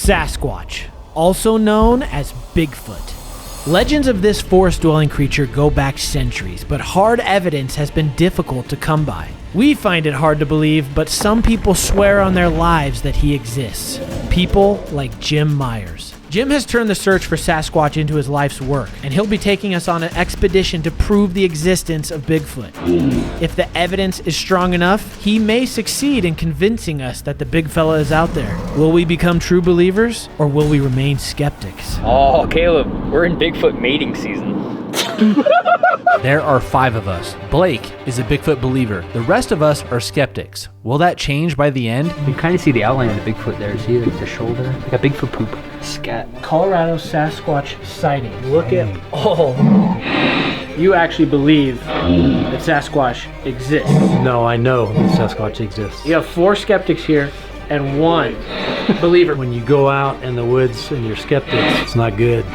Sasquatch, also known as Bigfoot. Legends of this forest-dwelling creature go back centuries, but hard evidence has been difficult to come by. We find it hard to believe, but some people swear on their lives that he exists. People like Jim Myers. Jim has turned the search for Sasquatch into his life's work, and he'll be taking us on an expedition to prove the existence of Bigfoot. If the evidence is strong enough, he may succeed in convincing us that the big fella is out there. Will we become true believers, or will we remain skeptics? Oh, Caleb, we're in Bigfoot mating season. There are 5 of us. Blake is a Bigfoot believer. The rest of us are skeptics. Will that change by the end? You kind of see the outline of the Bigfoot there. See, like the shoulder, like a Bigfoot poop. Scat. Colorado Sasquatch sighting. Look at you actually believe that Sasquatch exists? No, I know that Sasquatch exists. You have 4 skeptics here and 1 believer. When you go out in the woods and you're skeptics, it's not good.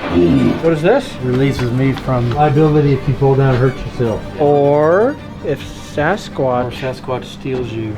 What is this? Releases me from liability if you fall down and hurt yourself. Or if Sasquatch steals you.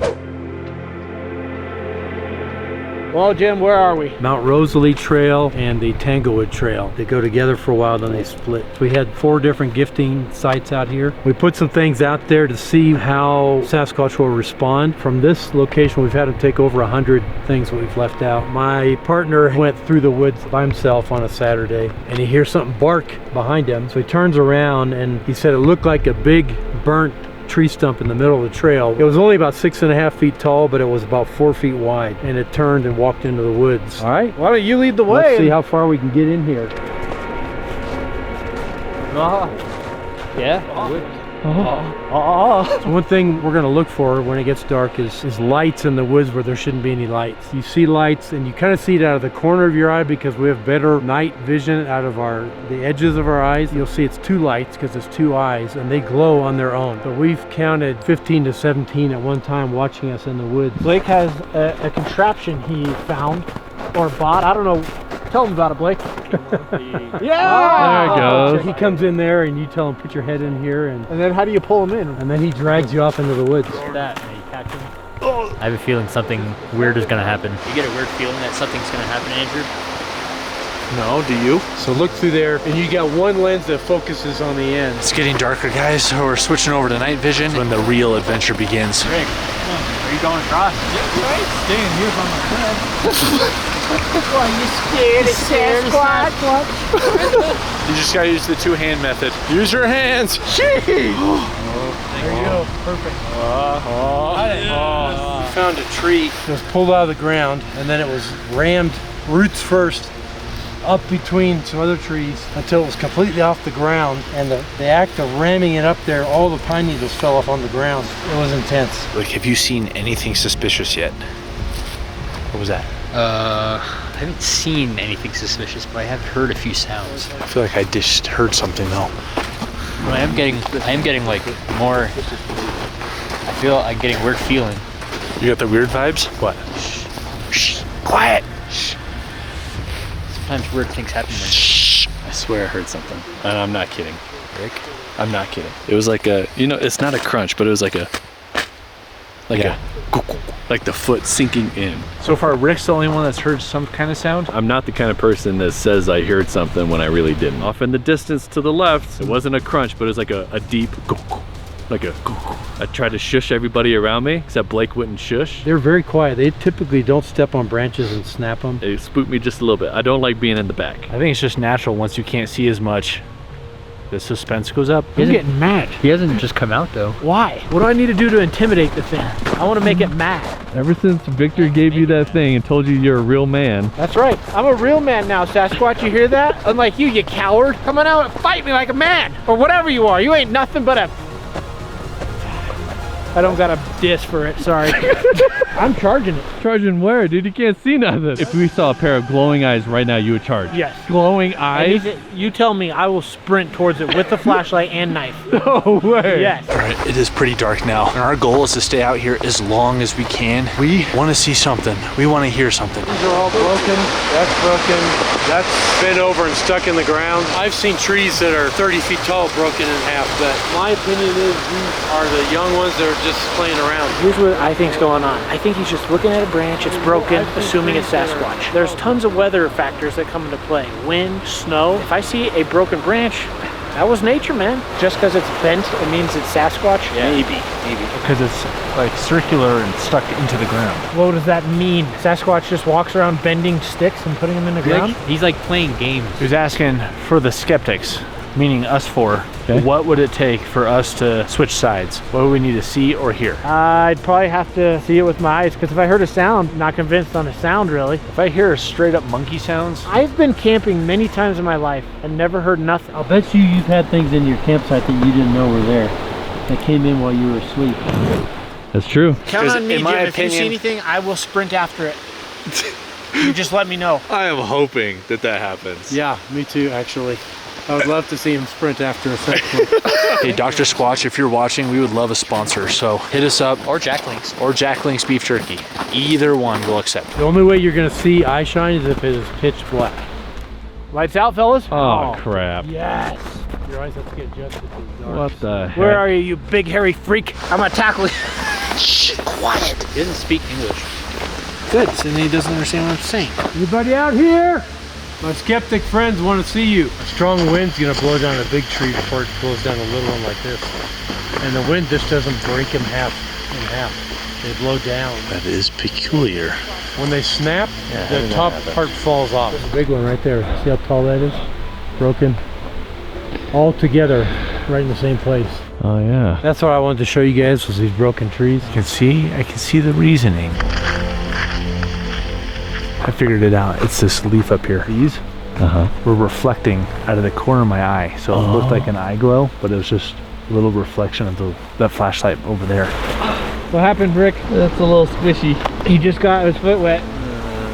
Well, Jim, where are we? Mount Rosalie Trail and the Tanglewood Trail. They go together for a while, then they split. We had 4 different gifting sites out here. We put some things out there to see how Sasquatch will respond. From this location, we've had him take over 100 things that we've left out. My partner went through the woods by himself on a Saturday, and he hears something bark behind him. So he turns around, and he said it looked like a big burnt tree stump in the middle of the trail. It was only about 6.5 feet tall, but it was about 4 feet wide, and it turned and walked into the woods. All right, why don't you lead the way? Let's see how far we can get in here. Yeah. So one thing we're going to look for when it gets dark is lights in the woods where there shouldn't be any lights. You see lights, and you kind of see it out of the corner of your eye because we have better night vision out of the edges of our eyes. You'll see it's 2 lights because it's 2 eyes, and they glow on their own. But we've counted 15 to 17 at one time watching us in the woods. Blake has a contraption he found or bought. I don't know. Tell him about it, Blake. Yeah! There it goes. So he comes in there, and you tell him, put your head in here. And then how do you pull him in? And then he drags you off into the woods. That, and you catch him. I have a feeling something weird is going to happen. You get a weird feeling that something's going to happen, Andrew? No, do you? So look through there, and you got one lens that focuses on the end. It's getting darker, guys, so we're switching over to night vision when the real adventure begins. Rick, are you going across? Yeah, right. Staying here by my bed. Why, you scared of Sasquatch? You just gotta use the 2-hand method. Use your hands. There you go. Perfect. We found a tree that was pulled out of the ground, and then it was rammed roots first up between some other trees until it was completely off the ground, and the act of ramming it up there, all the pine needles fell off on the ground. It was intense. Like, have you seen anything suspicious yet? What was that? I haven't seen anything suspicious, but I have heard a few sounds. I feel like I just heard something though. I am getting like more. I feel I'm getting weird feeling. You got the weird vibes? What? Shh. Quiet. Shh. Sometimes weird things happen. Shh. I swear I heard something, and I'm not kidding. Rick, I'm not kidding. It was like a, it's not a crunch, but it was like a, like the foot sinking in. So far, Rick's the only one that's heard some kind of sound. I'm not the kind of person that says I heard something when I really didn't. Off in the distance to the left, it wasn't a crunch, but it was like a deep, like a. I tried to shush everybody around me, except Blake wouldn't shush. They're very quiet. They typically don't step on branches and snap them. It spooked me just a little bit. I don't like being in the back. I think it's just natural once you can't see as much. The suspense goes up. I'm getting mad. He hasn't just come out though. Why? What do I need to do to intimidate the thing? I want to make it mad. Ever since Victor gave you that thing and told you you're a real man. That's right. I'm a real man now, Sasquatch. You hear that? Unlike you, you coward. Come on out and fight me like a man. Or whatever you are. You ain't nothing but a... I don't got a diss for it, sorry. I'm charging it. Charging where, dude? You can't see nothing. If we saw a pair of glowing eyes right now, you would charge. Yes. Glowing eyes? You tell me, I will sprint towards it with the flashlight and knife. No way. Yes. All right, it is pretty dark now, and our goal is to stay out here as long as we can. We want to see something. We want to hear something. These are all broken. That's broken. That's bent over and stuck in the ground. I've seen trees that are 30 feet tall broken in half, but my opinion is these are the young ones that are just playing around. Here's what I think's going on. I think he's just looking at a branch, it's broken, assuming it's Sasquatch. There's tons of weather factors that come into play. Wind, snow. If I see a broken branch, that was nature, man. Just because it's bent, it means it's Sasquatch? Yeah. Maybe. Because it's like circular and stuck into the ground. What does that mean? Sasquatch just walks around bending sticks and putting them in the ground? He's like playing games. He was asking for the skeptics, meaning us four. Okay. What would it take for us to switch sides? What would we need to see or hear? I'd probably have to see it with my eyes, because if I heard a sound, not convinced on a sound really. If I hear straight up monkey sounds, I've been camping many times in my life and never heard nothing. I'll bet you've had things in your campsite that you didn't know were there that came in while you were asleep. That's true. Count on me, in Jim. my If you see opinion- anything, I will sprint after it. You just let me know. I am hoping that happens. Yeah, me too, actually. I would love to see him sprint after a second. hey, Dr. Squatch, if you're watching, we would love a sponsor. So hit us up. Or Jack Links. Or Jack Link's beef jerky. Either one we'll accept. The only way you're gonna see eye shine is if it is pitch black. Lights out, fellas? Oh, crap. Yes! Your eyes have to get adjusted to the dark. What the heck? Where are you, you big hairy freak? I'm gonna tackle you. He doesn't speak English. Good, so then he doesn't understand what I'm saying. Anybody out here? My skeptic friends want to see you. A strong wind's gonna blow down a big tree before it blows down a little one like this. And the wind just doesn't break them in half. They blow down. That is peculiar. When they snap, the top part falls off. There's a big one right there. See how tall that is? Broken. All together, right in the same place. Oh, yeah. That's what I wanted to show you guys, was these broken trees. I can see the reasoning. I figured it out. It's this leaf up here. These were reflecting out of the corner of my eye. So it looked like an eye glow, but it was just a little reflection of that flashlight over there. What happened, Rick? That's a little squishy. He just got his foot wet.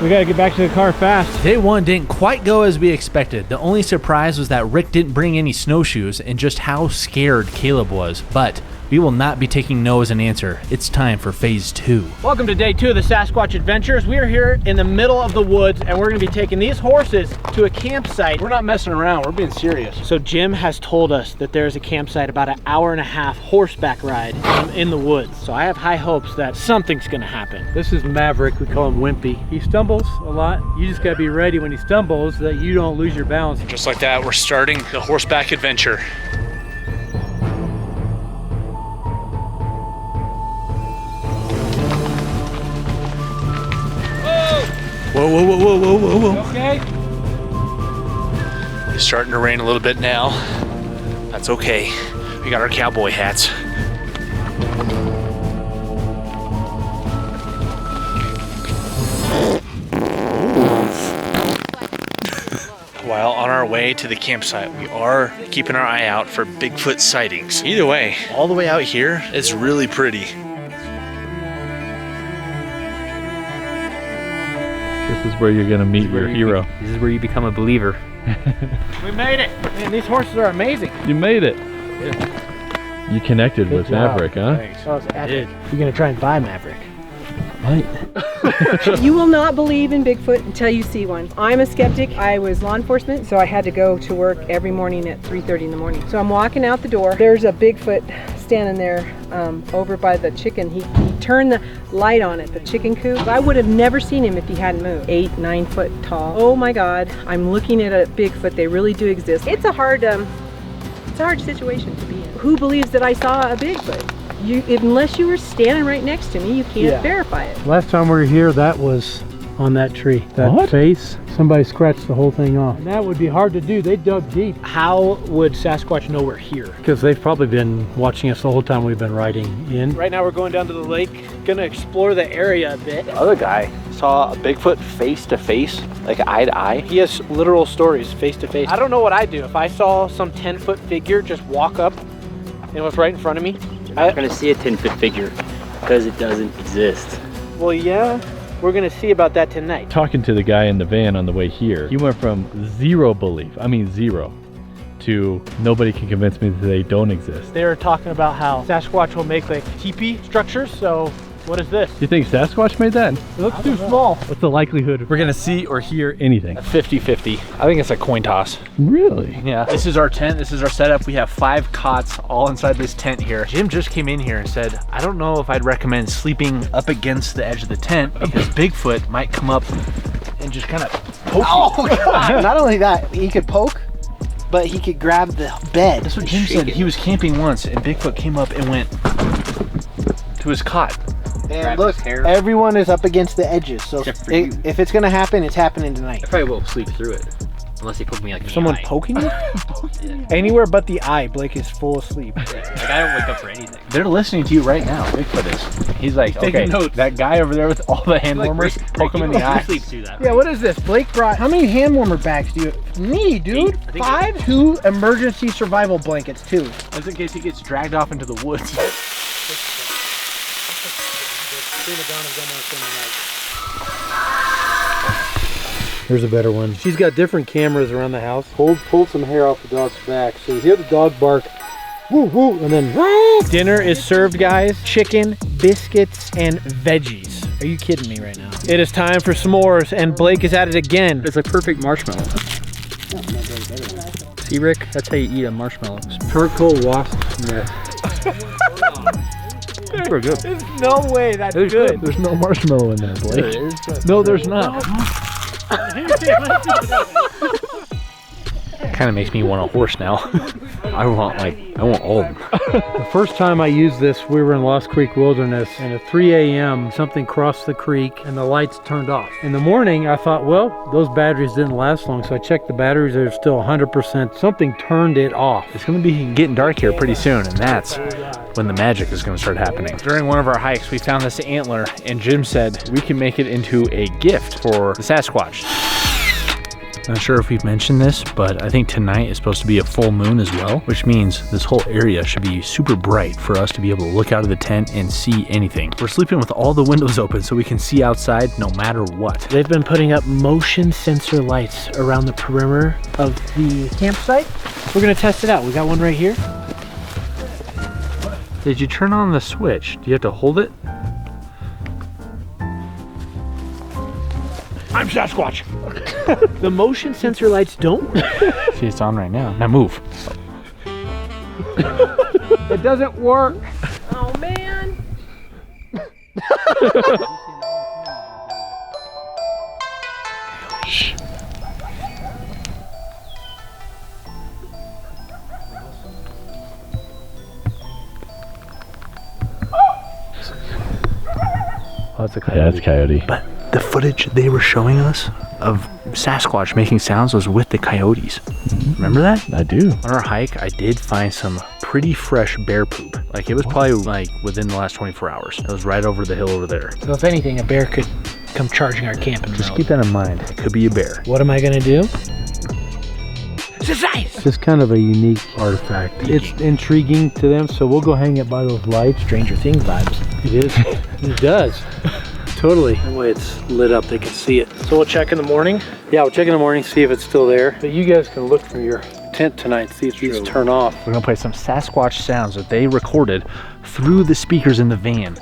We gotta get back to the car fast. Day one didn't quite go as we expected. The only surprise was that Rick didn't bring any snowshoes and just how scared Caleb was. But we will not be taking no as an answer. It's time for phase 2. Welcome to day 2 of the Sasquatch Adventures. We are here in the middle of the woods and we're gonna be taking these horses to a campsite. We're not messing around. We're being serious. So Jim has told us that there's a campsite about an hour and a half horseback ride in the woods. So I have high hopes that something's gonna happen. This is Maverick, we call him Wimpy. He stumbles a lot. You just gotta be ready when he stumbles that you don't lose your balance. Just like that, we're starting the horseback adventure. Whoa. Okay? It's starting to rain a little bit now. That's okay. We got our cowboy hats. While on our way to the campsite, we are keeping our eye out for Bigfoot sightings. Either way, all the way out here, it's really pretty. This is where you're gonna meet your hero. This is where you become a believer. We made it. Man, these horses are amazing. You made it. You connected with job. Maverick, huh? That was epic. You're gonna try and buy Maverick. You will not believe in Bigfoot until you see one. I'm a skeptic. I was law enforcement, so I had to go to work every morning at 3:30 in the morning. So I'm walking out the door. There's a Bigfoot standing there over by the chicken. He turned the light on at the chicken coop. I would have never seen him if he hadn't moved. 8, 9 foot tall. Oh my God, I'm looking at a Bigfoot. They really do exist. It's a hard situation to be in. Who believes that I saw a Bigfoot? Unless you were standing right next to me, you can't verify it. Last time we were here, that was on that tree. That face, somebody scratched the whole thing off. And that would be hard to do. They dug deep. How would Sasquatch know we're here? Because they've probably been watching us the whole time we've been riding in. Right now we're going down to the lake, gonna explore the area a bit. The other guy saw a Bigfoot face to face, like eye to eye. He has literal stories face to face. I don't know what I'd do if I saw some 10-foot figure just walk up and it was right in front of me. You're not gonna see a 10-foot figure because it doesn't exist. Well, yeah, we're gonna see about that tonight. Talking to the guy in the van on the way here, he went from zero belief, zero, to nobody can convince me that they don't exist. They were talking about how Sasquatch will make like teepee structures, so What is this? You think Sasquatch made that? It looks too small. What's the likelihood we're gonna see or hear anything? 50-50. I think it's a coin toss. Really? Yeah. This is our tent. This is our setup. We have 5 cots all inside this tent here. Jim just came in here and said, I don't know if I'd recommend sleeping up against the edge of the tent because Bigfoot might come up and just kind of poke Oh, God. Not only that, he could poke, but he could grab the bed. That's what Jim said. He was camping once and Bigfoot came up and went to his cot. And look, everyone is up against the edges, so if it's gonna happen, it's happening tonight. I probably won't sleep through it. Unless they poke me like in Someone the eye. poking you? Yeah. Anywhere but the eye, Blake is full asleep. Like I don't wake up for anything. They're listening to you right now. Bigfoot is. He's like, okay, that guy over there with all the hand warmers, poke him in the eye. Sleep through that. Yeah, what is this? Blake brought, how many hand warmer bags do you have? Me, dude. 5? 2 emergency survival blankets, 2. Just in case he gets dragged off into the woods. Here's a better one. She's got different cameras around the house. Pulled some hair off the dog's back. So you hear the dog bark, woo woo, and then woo. Dinner is served, guys. Chicken, biscuits, and veggies. Are you kidding me right now? It is time for s'mores, and Blake is at it again. It's a perfect marshmallow. See, Rick? That's how you eat a marshmallow. Charcoal wasp net. Pretty good. There's no way that's good. There's no marshmallow in there, Blake. No, there's not. Kind of makes me want a horse now. I want all of them. The first time I used this, we were in Lost Creek Wilderness, and at 3 a.m. something crossed the creek and the lights turned off. In the morning, I thought, well, those batteries didn't last long, so I checked the batteries. They're still 100%. Something turned it off. It's going to be getting dark here pretty soon, and that's when the magic is going to start happening. During one of our hikes, we found this antler, and Jim said we can make it into a gift for the Sasquatch. Not sure if we've mentioned this, but I think tonight is supposed to be a full moon as well, which means this whole area should be super bright for us to be able to look out of the tent and see anything. We're sleeping with all the windows open so we can see outside no matter what. They've been putting up motion sensor lights around the perimeter of the campsite. We're gonna test it out. We got one right here. Did you turn on the switch? Do you have to hold it? I'm Sasquatch. The motion sensor lights don't. See, it's on right now. Now move. It doesn't work. Oh man. Oh, that's a coyote. Yeah, it's coyote. But the footage they were showing us of Sasquatch making sounds was with the coyotes. Remember that? I do. On our hike, I did find some pretty fresh bear poop. Like it was probably like within the last 24 hours. It was right over the hill over there. So if anything, a bear could come charging our camp and Just keep that in mind. It could be a bear. What am I gonna do? It's just kind of a unique artifact. It's intriguing to them, so we'll go hang it by those lights. Stranger Things vibes. It is. It does. Totally. The way it's lit up, they can see it. So we'll check in the morning. Yeah, we'll check in the morning, see if it's still there. But you guys can look from your tent tonight, see if these turn off. We're gonna play some Sasquatch sounds that they recorded through the speakers in the van.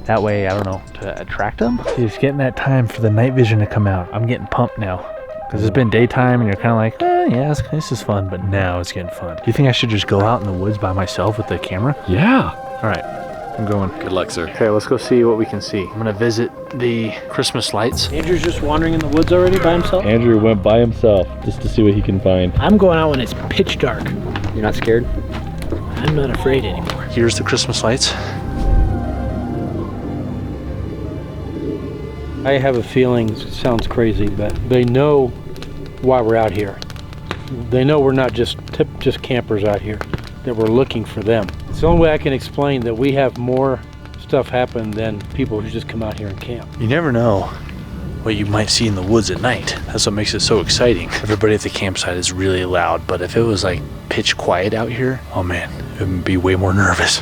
That way, I don't know, to attract them? It's getting that time for the night vision to come out. I'm getting pumped now. Because it's been daytime and you're kind of like, yeah, this is fun, but now it's getting fun. Do you think I should just go out in the woods by myself with the camera? Yeah. All right, I'm going. Good luck, sir. Okay, let's go see what we can see. I'm gonna visit the Christmas lights. Andrew's just wandering in the woods already by himself. Andrew went by himself just to see what he can find. I'm going out when it's pitch dark. You're not scared? I'm not afraid anymore. Here's the Christmas lights. I have a feeling, it sounds crazy, but they know why we're out here. They know we're not just campers out here, that we're looking for them. It's the only way I can explain that we have more stuff happen than people who just come out here and camp. You never know what you might see in the woods at night. That's what makes it so exciting. Everybody at the campsite is really loud, but if it was like pitch quiet out here, oh man, it would be way more nervous.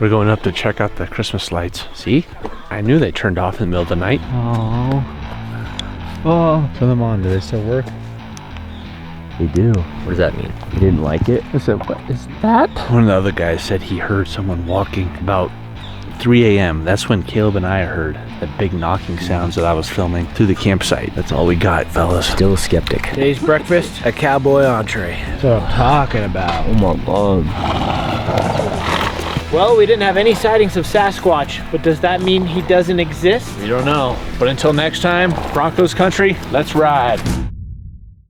We're going up to check out the Christmas lights. See? I knew they turned off in the middle of the night. Oh, turn them on. Do they still work? They do. What does that mean? You didn't like it? I said, what is that? One of the other guys said he heard someone walking about 3 a.m. That's when Caleb and I heard that big knocking sounds that I was filming through the campsite. That's all we got, fellas. Still a skeptic. Today's breakfast, a cowboy entree. That's what I'm talking about. Oh my God. Well, we didn't have any sightings of Sasquatch, but does that mean he doesn't exist? We don't know. But until next time, Broncos country, let's ride.